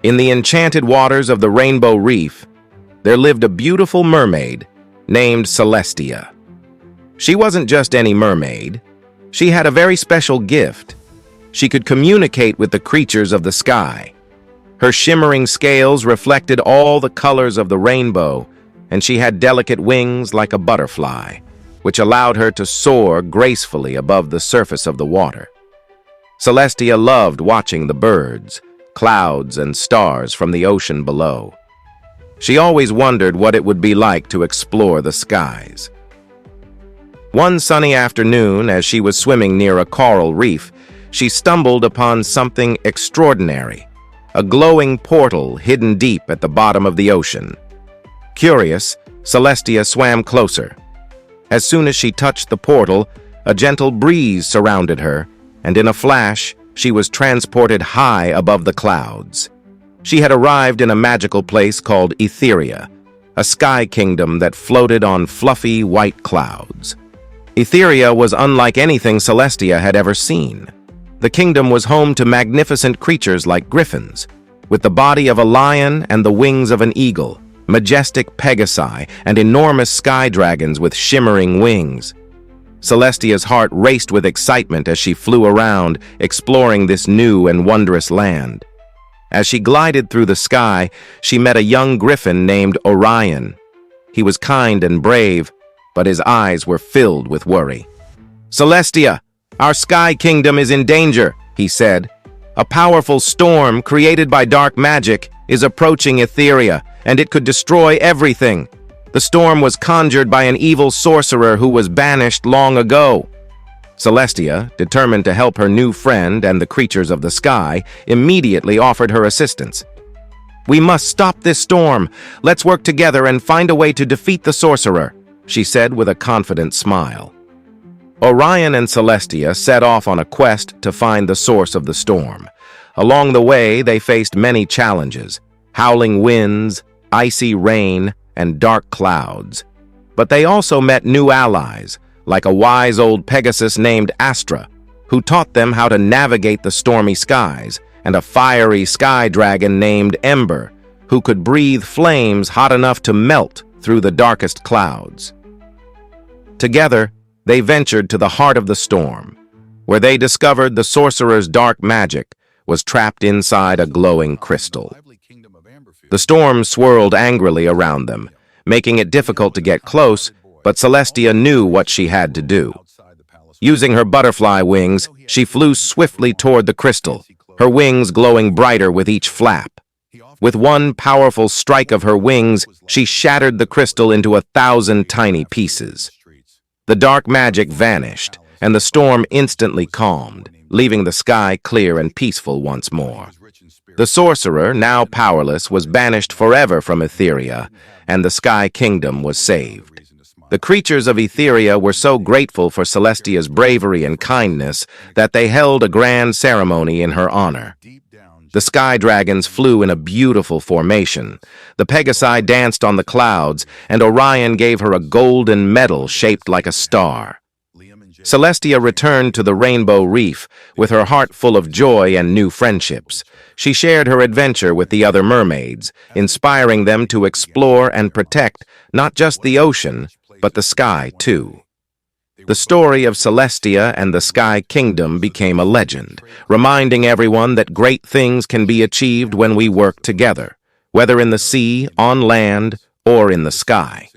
In the enchanted waters of the Rainbow Reef, there lived a beautiful mermaid named Celestia. She wasn't just any mermaid. She had a very special gift. She could communicate with the creatures of the sky. Her shimmering scales reflected all the colors of the rainbow, and she had delicate wings like a butterfly, which allowed her to soar gracefully above the surface of the water. Celestia loved watching the birds, clouds, and stars from the ocean below. She always wondered what it would be like to explore the skies. One sunny afternoon, as she was swimming near a coral reef, she stumbled upon something extraordinary, a glowing portal hidden deep at the bottom of the ocean. Curious, Celestia swam closer. As soon as she touched the portal, a gentle breeze surrounded her, and in a flash, she was transported high above the clouds. She had arrived in a magical place called Aetheria, a sky kingdom that floated on fluffy white clouds. Aetheria was unlike anything Celestia had ever seen. The kingdom was home to magnificent creatures like griffins, with the body of a lion and the wings of an eagle, majestic pegasi, and enormous sky dragons with shimmering wings. Celestia's heart raced with excitement as she flew around, exploring this new and wondrous land. As she glided through the sky, she met a young griffin named Orion. He was kind and brave, but his eyes were filled with worry. "Celestia, our sky kingdom is in danger," he said. "A powerful storm created by dark magic is approaching Aetheria, and it could destroy everything. The storm was conjured by an evil sorcerer who was banished long ago." Celestia, determined to help her new friend and the creatures of the sky, immediately offered her assistance. "We must stop this storm. Let's work together and find a way to defeat the sorcerer," she said with a confident smile. Orion and Celestia set off on a quest to find the source of the storm. Along the way, they faced many challenges: howling winds, icy rain, and dark clouds. But they also met new allies, like a wise old Pegasus named Astra, who taught them how to navigate the stormy skies, and a fiery sky dragon named Ember, who could breathe flames hot enough to melt through the darkest clouds. Together, they ventured to the heart of the storm, where they discovered the sorcerer's dark magic was trapped inside a glowing crystal. The storm swirled angrily around them, making it difficult to get close, but Celestia knew what she had to do. Using her butterfly wings, she flew swiftly toward the crystal, her wings glowing brighter with each flap. With one powerful strike of her wings, she shattered the crystal into 1,000 tiny pieces. The dark magic vanished, and the storm instantly calmed, leaving the sky clear and peaceful once more. The sorcerer, now powerless, was banished forever from Aetheria, and the Sky Kingdom was saved. The creatures of Aetheria were so grateful for Celestia's bravery and kindness that they held a grand ceremony in her honor. The sky dragons flew in a beautiful formation. The Pegasi danced on the clouds, and Orion gave her a golden medal shaped like a star. Celestia returned to the Rainbow Reef with her heart full of joy and new friendships. She shared her adventure with the other mermaids, inspiring them to explore and protect not just the ocean, but the sky too. The story of Celestia and the Sky Kingdom became a legend, reminding everyone that great things can be achieved when we work together, whether in the sea, on land, or in the sky.